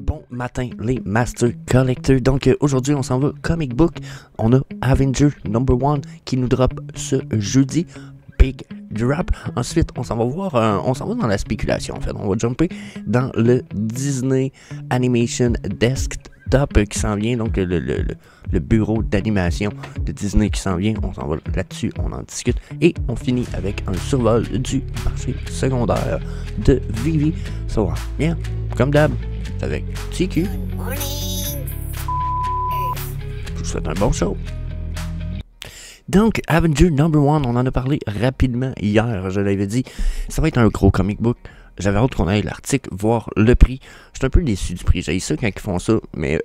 Bon matin, les Master Collectors. Donc aujourd'hui, on s'en va comic book. On a Avenger #1 qui nous drop ce jeudi. Big drop. Ensuite, on s'en va voir, on s'en va dans la spéculation en fait. On va jumper dans le Disney Animation Desktop qui s'en vient. Donc le bureau d'animation de Disney qui s'en vient. On s'en va là-dessus, on en discute. Et on finit avec un survol du marché secondaire de Vivi. Ça va bien, comme d'hab, avec TQ. Je vous souhaite un bon show. Donc, Avenger #1, on en a parlé rapidement hier, je l'avais dit, ça va être un gros comic book. J'avais hâte qu'on aille l'article, voir le prix. Je suis un peu déçu du prix, j'ai ça quand ils font ça, mais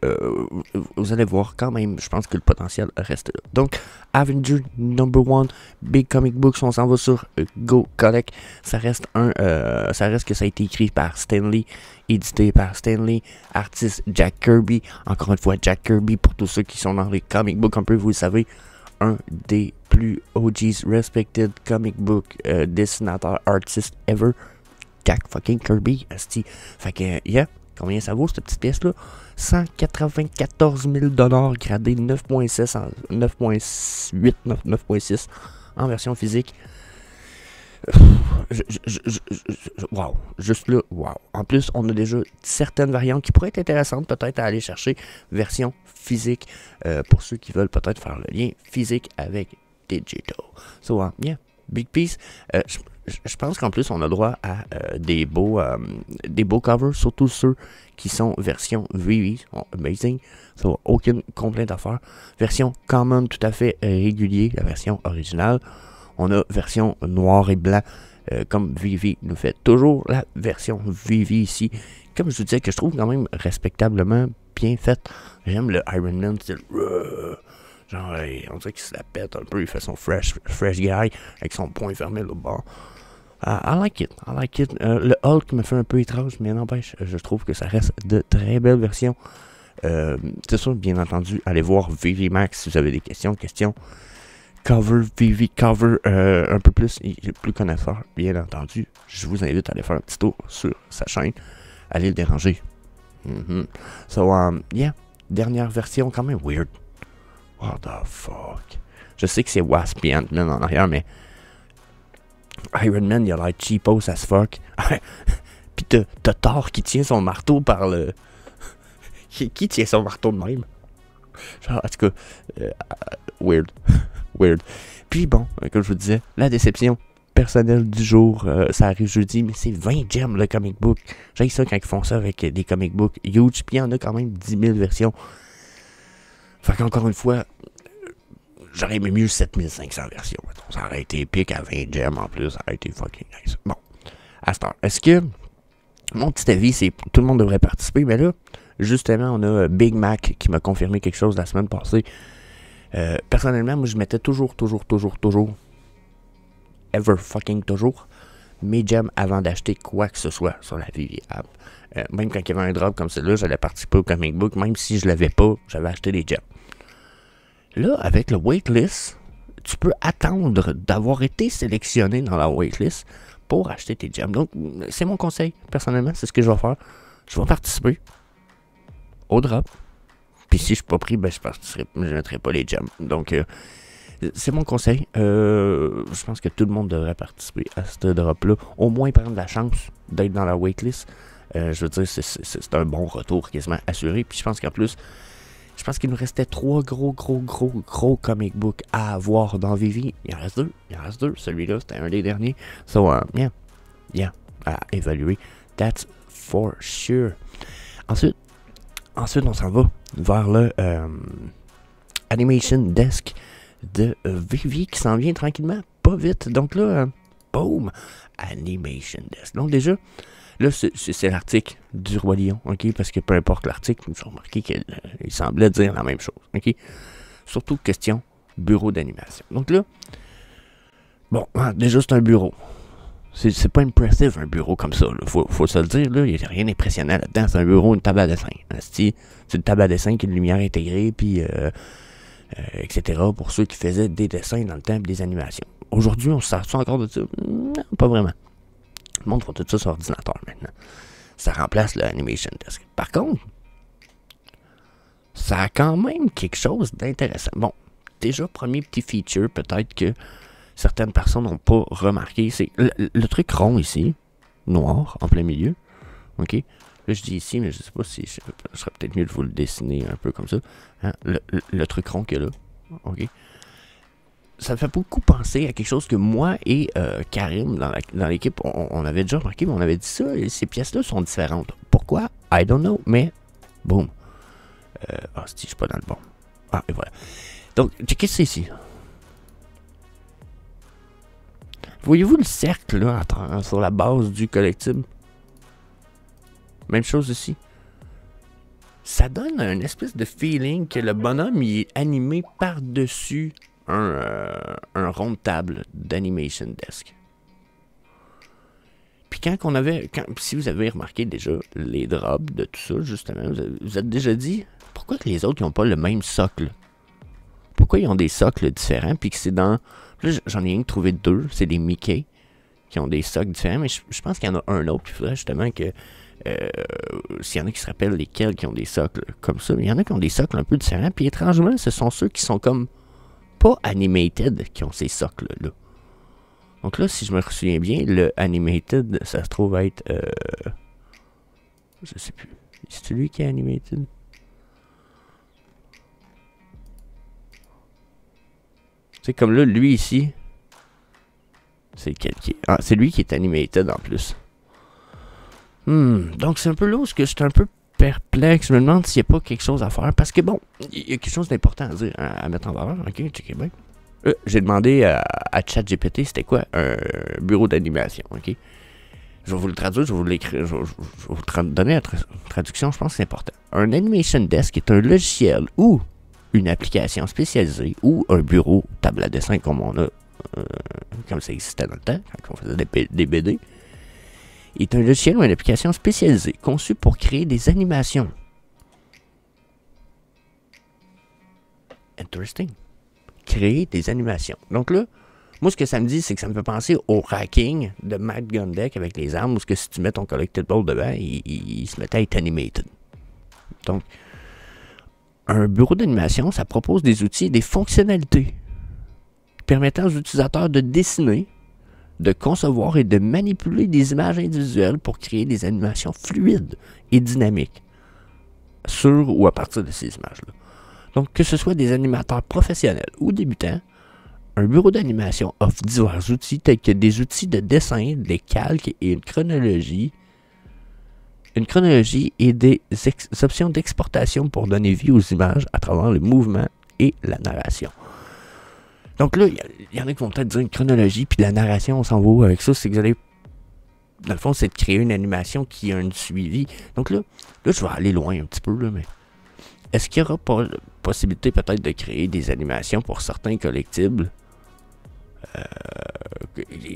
vous allez voir quand même, je pense que le potentiel reste là. Donc, Avenger #1, Big Comic Books, on s'en va sur Go Collect. Ça reste que ça a été écrit par Stan Lee, édité par Stan Lee, artiste Jack Kirby. Encore une fois, Jack Kirby, pour tous ceux qui sont dans les comic books un peu, vous le savez, un des plus OGs respected comic book dessinateurs artistes ever. Jack fucking Kirby, asti. Fait que, yeah, combien ça vaut cette petite pièce-là? 194 000 $, gradé 9.6, 9.8, 9.6 en version physique. Wow, juste là, wow. En plus, on a déjà certaines variantes qui pourraient être intéressantes, peut-être à aller chercher. Version physique, pour ceux qui veulent peut-être faire le lien physique avec digital. So, yeah, big piece. Je pense qu'en plus, on a droit à des beaux covers, surtout ceux qui sont version VV, amazing. So, aucune complainte à faire. Version common, tout à fait régulier, la version originale. On a version noir et blanc, comme Vivi nous fait toujours la version Vivi ici. Comme je vous disais, que je trouve quand même respectablement bien faite. J'aime le Iron Man, style, genre, on dirait qu'il se la pète un peu, il fait son fresh guy, avec son poing fermé là bas. I like it. Le Hulk me fait un peu étrange, mais n'empêche, je trouve que ça reste de très belles versions. C'est sûr, bien entendu, allez voir Vivi Max si vous avez des questions. Cover, Vivi Cover, un peu plus connaisseur, bien entendu. Je vous invite à aller faire un petit tour sur sa chaîne. Allez le déranger. So, yeah, dernière version quand même weird. What the fuck? Je sais que c'est Wasp et Ant-Man en arrière, mais Iron Man, il a l'air cheapos as fuck. Pis t'as Thor qui tient son marteau par le... qui tient son marteau de même? Genre, en tout cas, weird. Puis bon, comme je vous disais, la déception personnelle du jour, ça arrive jeudi, mais c'est 20 gems le comic book. J'aime ça quand ils font ça avec des comic books huge, puis il y en a quand même 10 000 versions. Fait qu'encore une fois, j'aurais aimé mieux 7500 versions. Ça aurait été épique à 20 gems en plus, ça aurait été fucking nice. Bon, à cette heure, est-ce que mon petit avis, c'est tout le monde devrait participer, mais là, justement, on a Big Mac qui m'a confirmé quelque chose la semaine passée. Personnellement, moi je mettais toujours, ever fucking toujours, mes gems avant d'acheter quoi que ce soit sur la Vivi app. Même quand il y avait un drop comme celui-là, j'allais participer au comic book, même si je l'avais pas, j'avais acheté des gems. Là, avec le waitlist, tu peux attendre d'avoir été sélectionné dans la waitlist pour acheter tes gems. Donc, c'est mon conseil, personnellement, c'est ce que je vais faire. Je vais participer au drop. Puis si je suis pas pris, ben je ne mettrai pas les gems. Donc, c'est mon conseil. Je pense que tout le monde devrait participer à ce drop-là. Au moins prendre la chance d'être dans la waitlist. Je veux dire, c'est un bon retour quasiment assuré. Puis je pense qu'en plus, je pense qu'il nous restait 3 gros comic books à avoir dans Vivi. Il en reste 2. Celui-là, c'était un des derniers. So, yeah, à évaluer. That's for sure. Ensuite, on s'en va vers le Animation Desk de Vivi qui s'en vient tranquillement, pas vite. Donc là, boom, Animation Desk. Donc déjà, là, c'est l'article du Roi Lion, ok? Parce que peu importe l'article, j'ai remarqué qu'il semblait dire la même chose, ok? Surtout question bureau d'animation. Donc là, bon, déjà c'est un bureau. C'est pas impressive un bureau comme ça, là. Faut se le dire, là, il n'y a rien d'impressionnant là-dedans. C'est un bureau, une table à dessin. C'est une table à dessin qui a une lumière intégrée, puis etc. pour ceux qui faisaient des dessins dans le temps, des animations. Aujourd'hui, on se sert encore de ça? Non, pas vraiment. Le monde fait tout ça sur ordinateur maintenant. ça remplace le Animation Desk. Par contre, ça a quand même quelque chose d'intéressant. Bon, déjà, premier petit feature, peut-être que certaines personnes n'ont pas remarqué, c'est le truc rond ici, noir, en plein milieu. OK? Là, je dis ici, mais je sais pas si... Je serait peut-être mieux de vous le dessiner un peu comme ça. Hein? Le truc rond qu'il y a là. OK? Ça me fait beaucoup penser à quelque chose que moi et Karim, dans l'équipe, on avait déjà remarqué, mais on avait dit ça, et ces pièces-là sont différentes. Pourquoi? I don't know, mais... Boum. Si je suis pas dans le bon. Ah, et voilà. Donc, qu'est-ce que c'est ici? Voyez-vous le cercle, là, sur la base du collectible? Même chose ici. Ça donne un espèce de feeling que le bonhomme il est animé par-dessus un rond de table d'Animation Desk. Puis si vous avez remarqué déjà les drops de tout ça, justement, vous êtes déjà dit, pourquoi que les autres n'ont pas le même socle? Pourquoi ils ont des socles différents, puis que c'est dans... Là, j'en ai rien trouvé deux, c'est des Mickey qui ont des socles différents, mais je pense qu'il y en a un autre, puis il faudrait justement que... s'il y en a qui se rappellent lesquels qui ont des socles comme ça, mais il y en a qui ont des socles un peu différents, puis étrangement, ce sont ceux qui sont comme pas animated qui ont ces socles-là. Donc là, si je me souviens bien, le animated, ça se trouve être... je sais plus. C'est celui qui est animated? C'est comme là, lui ici, c'est c'est lui qui est animated en plus. Donc c'est un peu là où je suis un peu perplexe. Je me demande s'il n'y a pas quelque chose à faire. Parce que bon, il y a quelque chose d'important à dire, à mettre en valeur. Ok, checkez bien. J'ai demandé à ChatGPT c'était quoi un bureau d'animation. Ok. Je vais vous le traduire, je vais vous l'écrire, je vais vous donner la traduction, je pense que c'est important. Un Animation Desk est un logiciel ou une application spécialisée ou un bureau table à dessin comme on a, comme ça existait dans le temps, quand on faisait des BD. Est un logiciel ou une application spécialisée conçue pour créer des animations. Interesting. Créer des animations. Donc là, moi, ce que ça me dit, c'est que ça me fait penser au racking de Matt Gun Deck avec les armes, où que si tu mets ton collectible devant, il se mettait à être animated. Donc, un bureau d'animation, ça propose des outils et des fonctionnalités permettant aux utilisateurs de dessiner, de concevoir et de manipuler des images individuelles pour créer des animations fluides et dynamiques sur ou à partir de ces images-là. Donc, que ce soit des animateurs professionnels ou débutants, un bureau d'animation offre divers outils tels que des outils de dessin, des calques et une chronologie et des options d'exportation pour donner vie aux images à travers le mouvement et la narration. Donc là, il y en a qui vont peut-être dire une chronologie, puis la narration, on s'en va où avec ça? C'est que vous allez... Dans le fond, c'est de créer une animation qui a un suivi. Donc là, je vais aller loin un petit peu, là, mais... Est-ce qu'il y aura pas possibilité peut-être de créer des animations pour certains collectibles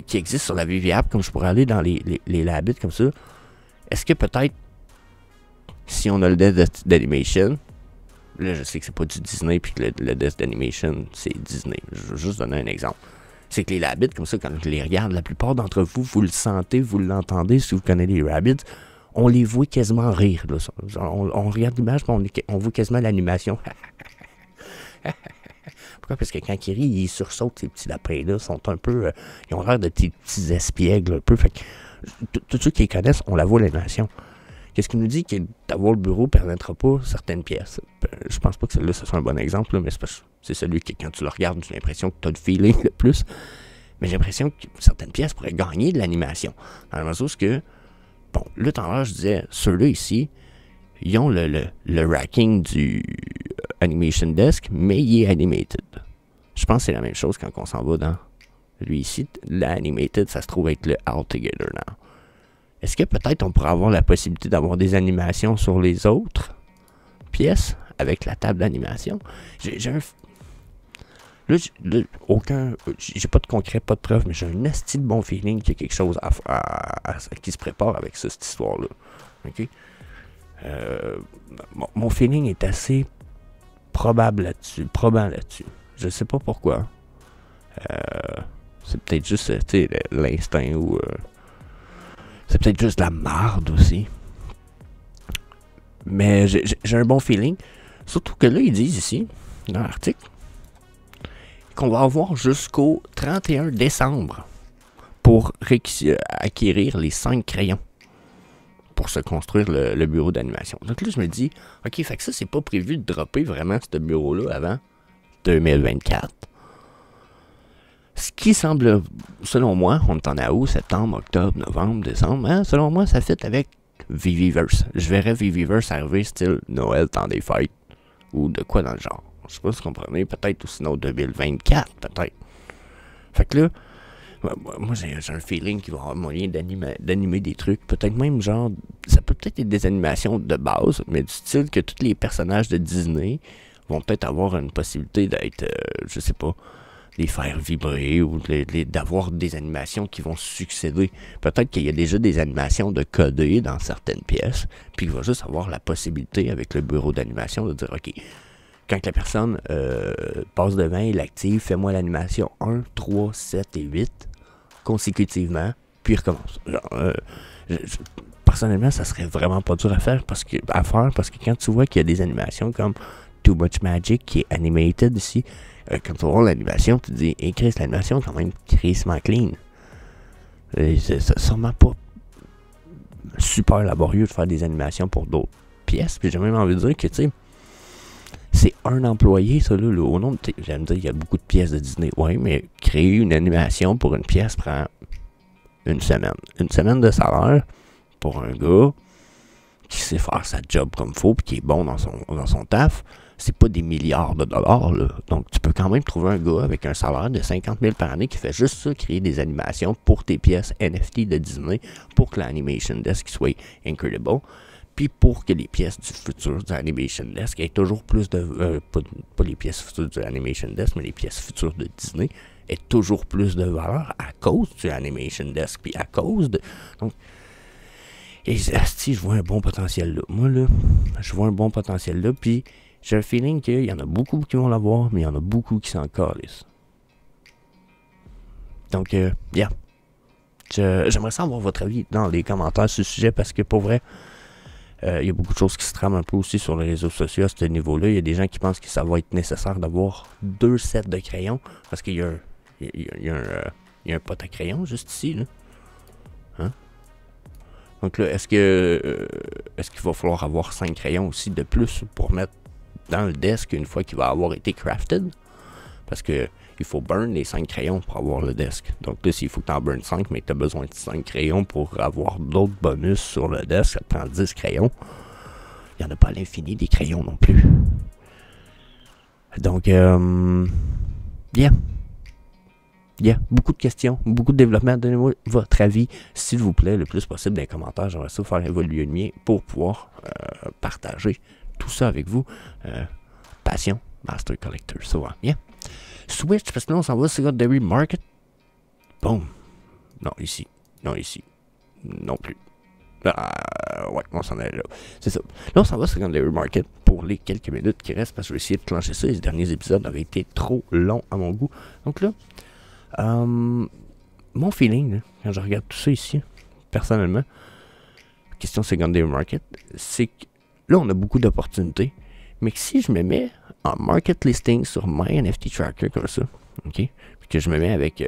qui existent sur la VV-App, comme je pourrais aller dans les Labbit comme ça? Est-ce que peut-être, si on a le desk d'animation, là je sais que c'est pas du Disney, puis que le desk d'animation c'est Disney, je veux juste donner un exemple. C'est que les Labbit, comme ça, quand je les regarde, la plupart d'entre vous, vous le sentez, vous l'entendez, si vous connaissez les Rabbits, on les voit quasiment rire. Là. On regarde l'image, on voit quasiment l'animation. Pourquoi? Parce que quand ils rient, ils sursautent, ces petits lapins-là, sont un peu... ils ont l'air de petits espiègles, un peu. Fait que, tous ceux qui les connaissent, on la voit l'animation. Qu'est-ce qui nous dit que d'avoir le bureau ne permettra pas certaines pièces? Je pense pas que celle-là, ce soit un bon exemple, là, mais c'est celui que quand tu le regardes, tu as l'impression que tu as le feeling le plus. Mais j'ai l'impression que certaines pièces pourraient gagner de l'animation. Dans la mesure où, bon, là, tout à l'heure, je disais, ceux-là ici, ils ont le racking du Animation Desk, mais il est animated. Je pense que c'est la même chose quand on s'en va dans lui ici. L'animated, ça se trouve être le All Together Now. Est-ce que peut-être on pourrait avoir la possibilité d'avoir des animations sur les autres pièces avec la table d'animation? J'ai pas de concret, pas de preuve, mais j'ai un asti de bon feeling qu'il y a quelque chose qui se prépare avec ça, cette histoire-là. OK? Mon feeling est assez probant là-dessus. Je sais pas pourquoi. C'est peut-être juste l'instinct ou... c'est peut-être juste la marde aussi. Mais j'ai un bon feeling. Surtout que là, ils disent ici, dans l'article, qu'on va avoir jusqu'au 31 décembre pour acquérir les 5 crayons pour se construire le bureau d'animation. Donc là, je me dis, OK, fait que ça, c'est pas prévu de dropper vraiment ce bureau-là avant 2024. Ce qui semble, selon moi, on est en août, septembre, octobre, novembre, décembre, hein, selon moi, ça fit avec Viviverse. Je verrais Viviverse arriver style Noël, temps des fêtes, ou de quoi dans le genre. Je sais pas si vous comprenez, peut-être ou sinon 2024, peut-être. Fait que là, moi j'ai un feeling qu'il va y avoir moyen d'animer des trucs, peut-être même genre, ça peut peut-être être des animations de base, mais du style que tous les personnages de Disney vont peut-être avoir une possibilité d'être, je sais pas, les faire vibrer ou d'avoir des animations qui vont succéder. Peut-être qu'il y a déjà des animations de coder dans certaines pièces, puis il va juste avoir la possibilité avec le bureau d'animation de dire, OK, quand la personne passe devant et l'active, fais-moi l'animation 1, 3, 7 et 8 consécutivement, puis il recommence. Genre, personnellement, ça serait vraiment pas dur à faire parce que quand tu vois qu'il y a des animations comme Too Much Magic qui est animated ici, quand tu vois l'animation, tu te dis, hey Chris, l'animation est quand même crissement clean. C'est sûrement pas super laborieux de faire des animations pour d'autres pièces. Puis j'ai même envie de dire que, tu sais, c'est un employé, ça, là, au nom de... J'aime dire, il y a beaucoup de pièces de Disney. Oui, mais créer une animation pour une pièce prend une semaine. Une semaine de salaire pour un gars qui sait faire sa job comme il faut puis qui est bon dans son taf. C'est pas des milliards de dollars, là. Donc, tu peux quand même trouver un gars avec un salaire de 50 000 par année qui fait juste ça, créer des animations pour tes pièces NFT de Disney, pour que l'Animation Desk soit incredible, puis pour que les pièces du futur de l'Animation Desk aient toujours plus de... pas les pièces futures de l'Animation Desk, mais les pièces futures de Disney aient toujours plus de valeur à cause du Animation Desk, puis à cause de... Donc, et si je vois un bon potentiel là. Moi, là, je vois un bon potentiel là, puis j'ai un feeling qu'il y en a beaucoup qui vont l'avoir, mais il y en a beaucoup qui s'en calissent. Donc, yeah. J'aimerais savoir votre avis dans les commentaires sur ce sujet, parce que pour vrai, il y a beaucoup de choses qui se trament un peu aussi sur les réseaux sociaux à ce niveau-là. Il y a des gens qui pensent que ça va être nécessaire d'avoir 2 sets de crayons, parce qu'il y a un pot à crayons juste ici, là. Hein? Donc là, est-ce qu'il va falloir avoir 5 crayons aussi de plus pour mettre dans le desk une fois qu'il va avoir été crafted? Parce que il faut burn les 5 crayons pour avoir le desk. Donc là, s'il faut que tu en burn 5, mais que tu as besoin de 5 crayons pour avoir d'autres bonus sur le desk, ça te prend 10 crayons. Il n'y en a pas à l'infini des crayons non plus. Donc, yeah. Beaucoup de questions, beaucoup de développement. Donnez-moi votre avis, s'il vous plaît, le plus possible dans les commentaires. J'aimerais ça faire évoluer le mien pour pouvoir partager tout ça avec vous. Passion, Master Collector. So, yeah. Switch, parce que là, on s'en va sur Secondary Market. Boom. Non, ici. Non, ici. Non plus. Ouais, on s'en est là. C'est ça. Là, on s'en va sur Secondary Market pour les quelques minutes qui restent, parce que je vais essayer de clencher ça. Les derniers épisodes auraient été trop longs à mon goût. Donc là, mon feeling, là, quand je regarde tout ça ici, personnellement, question Secondary Market, c'est que là, on a beaucoup d'opportunités, mais que si je me mets en market listing sur My NFT Tracker comme ça, ok, puis que je me mets avec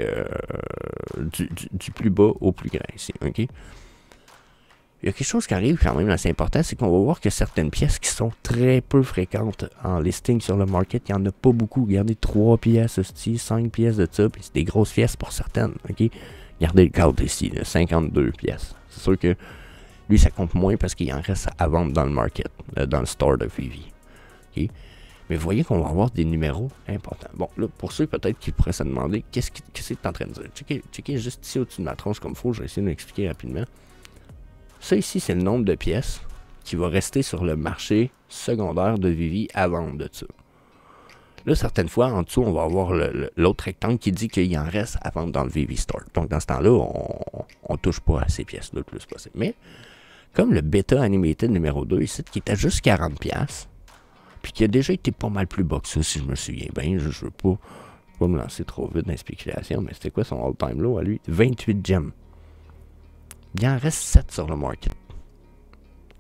du plus bas au plus grand ici, ok, il y a quelque chose qui arrive quand même assez important, c'est qu'on va voir que certaines pièces qui sont très peu fréquentes en listing sur le market, il n'y en a pas beaucoup. Regardez 3 pièces, 5 pièces de ça, puis c'est des grosses pièces pour certaines, ok. Regardez le cadre ici, là, 52 pièces. C'est sûr que lui, ça compte moins parce qu'il en reste à vendre dans le market, dans le store de Vivi. Ok. Mais vous voyez qu'on va avoir des numéros importants. Bon, là, pour ceux peut-être qui pourraient se demander, qu'est-ce que tu es en train de dire? Checkez juste ici au-dessus de ma tronche comme il faut, je vais essayer de l'expliquer rapidement. Ça ici, c'est le nombre de pièces qui va rester sur le marché secondaire de Vivi à vendre de ça. Là, certaines fois, en dessous, on va avoir l'autre rectangle qui dit qu'il en reste à vendre dans le Vivi Store. Donc, dans ce temps-là, on touche pas à ces pièces-là le plus possible. Mais, comme le Beta Animated numéro 2 ici, qui était juste 40$, puis qui a déjà été pas mal plus bas que ça, si je me souviens bien, je veux pas me lancer trop vite dans les spéculations, mais c'était quoi son all-time low à lui? 28 gemmes. Il en reste 7 sur le market.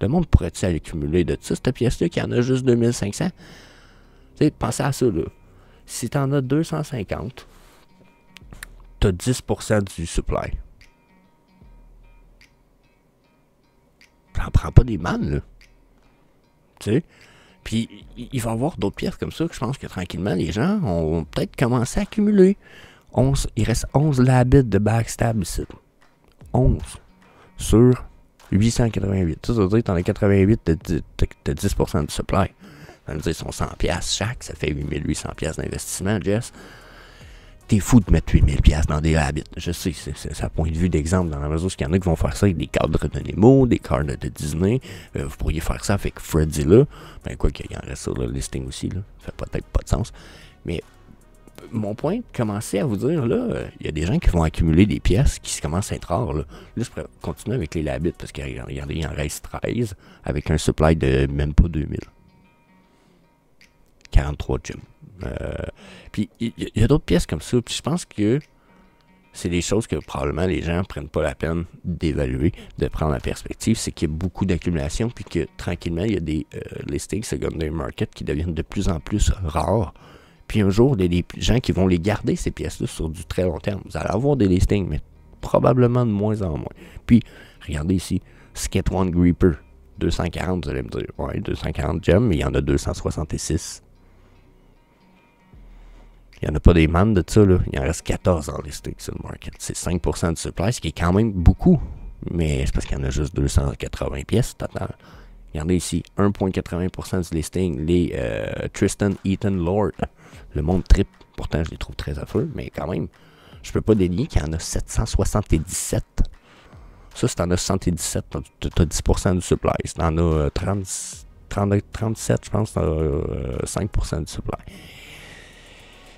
Le monde pourrait-il accumuler de ça, cette pièce-là, qui en a juste 2500? Tu sais, pensez à ça, là. Si t'en as 250, t'as 10% du supply. J'en prends pas des mannes, là. Tu sais? Puis, il va y avoir d'autres pièces comme ça que je pense que tranquillement, les gens vont peut-être commencer à accumuler. Il reste 11 labits de backstab ici. 11 sur 888. Ça veut dire que t'en as 88, t'as 10% du supply. Ça veut dire qu'ils sont 100$ chaque, ça fait 8800$ d'investissement, Jess. T'es fou de mettre 8000$ dans des habits. Je sais, c'est à point de vue d'exemple dans la mesure où il y en a qui vont faire ça avec des cadres de Nemo, des cadres de Disney. Vous pourriez faire ça avec Freddy là. Ben quoi qu'il y en reste sur le listing aussi, là. Ça fait peut-être pas de sens. Mais mon point, commencer à vous dire, là, il y a des gens qui vont accumuler des pièces qui commencent à être rares, là. Là, je pourrais continuer avec les labits parce que, regardez, il en reste 13 avec un supply de même pas 2000. 43 gems. Puis, il y a d'autres pièces comme ça. Puis, je pense que c'est des choses que probablement les gens ne prennent pas la peine d'évaluer, de prendre en perspective. C'est qu'il y a beaucoup d'accumulation, puis que tranquillement, il y a des listings secondary market qui deviennent de plus en plus rares. Puis un jour, il y a des gens qui vont les garder, ces pièces-là, sur du très long terme. Vous allez avoir des listings, mais probablement de moins en moins. Puis, regardez ici, Skate One Gripper, 240, vous allez me dire, ouais, 240 gems, mais il y en a 266. Il n'y en a pas des mannes de ça, là. Il en reste 14 en listing sur le market. C'est 5% du supply, ce qui est quand même beaucoup. Mais c'est parce qu'il y en a juste 280 pièces total. Regardez ici, 1,80% du listing. Les Tristan Ethan Lord. Le monde triple. Pourtant, je les trouve très affreux, mais quand même, je peux pas dénier qu'il y en a 777. Ça, si t'en as 77, t'as 10% du supply. Si t'en as 37, je pense, t'as 5% du supply.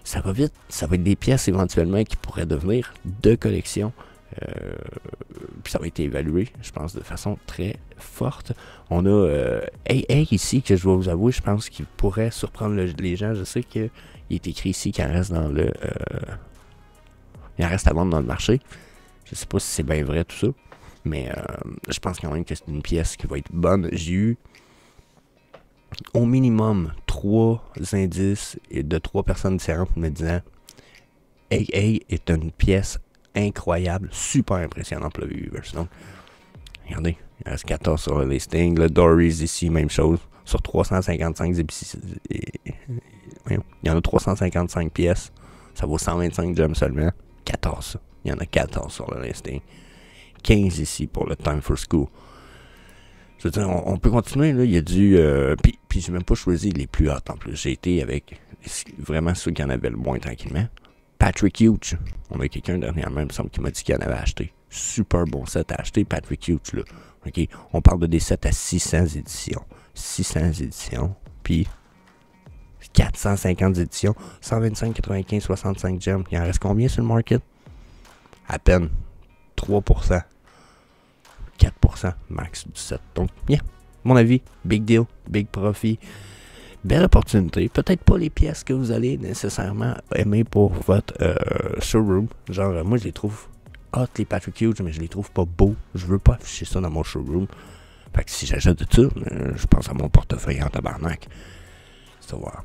Ça va vite. Ça va être des pièces éventuellement qui pourraient devenir de collection. Puis ça va être évalué, je pense, de façon très forte. On a AA ici, que je dois vous avouer, je pense qu'il pourrait surprendre les gens. Je sais qu'il est écrit ici qu'il en reste dans le... il en reste à vendre dans le marché. Je sais pas si c'est bien vrai tout ça. Mais je pense quand même que c'est une pièce qui va être bonne. J'ai eu au minimum 3 indices et de 3 personnes différentes me disant AA est une pièce incroyable, super impressionnante pour le viewers. Donc, regardez, il reste 14 sur le listing. Le Dories ici, même chose. Sur 355 il y en a 355 pièces. Ça vaut 125 gems seulement. 14. Il y en a 14 sur le listing. 15 ici pour le Time for School. Je veux dire, on peut continuer, là. Il y a du... puis j'ai même pas choisi les plus hautes en plus. J'ai été avec vraiment ceux qui en avaient le moins tranquillement. Patrick Hughes. On a quelqu'un dernièrement, il me semble, qui m'a dit qu'il en avait acheté. Super bon set à acheter, Patrick Hughes, là. OK? On parle de des sets à 600 éditions. 600 éditions. Puis 450 éditions. 125, 95, 65 gems. Il en reste combien sur le market? À peine 3%. 4% max du set. Donc, bien, mon avis, big deal, big profit, belle opportunité. Peut-être pas les pièces que vous allez nécessairement aimer pour votre showroom. Genre, moi, je les trouve hot, les Patrick Hughes, mais je les trouve pas beaux. Je veux pas afficher ça dans mon showroom. Fait que si j'achète de ça, je pense à mon portefeuille en tabarnak. C'est à voir.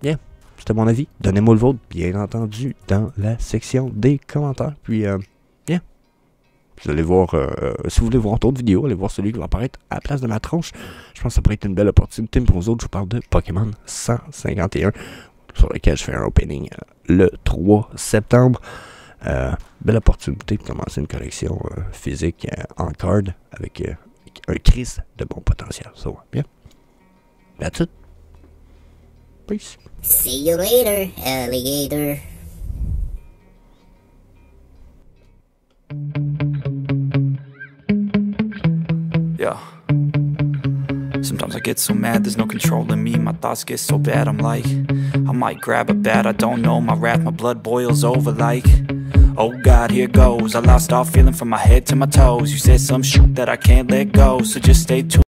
Bien, c'était mon avis. Donnez-moi le vôtre, bien entendu, dans la section des commentaires. Puis, bien. Vous allez voir, si vous voulez voir d'autres vidéos, allez voir celui qui va apparaître à la place de ma tronche. Je pense que ça pourrait être une belle opportunité. Pour vous autres, je vous parle de Pokémon 151, sur lequel je fais un opening le 3 septembre. Belle opportunité de commencer une collection physique en card avec un crise de bon potentiel. Ça va bien. That's it. Peace. See you later, alligator. Yeah. Sometimes I get so mad, there's no controlling me. My thoughts get so bad, I'm like, I might grab a bat, I don't know. My wrath, my blood boils over like, oh God, here goes. I lost all feeling from my head to my toes. You said some shit that I can't let go, so just stay tuned.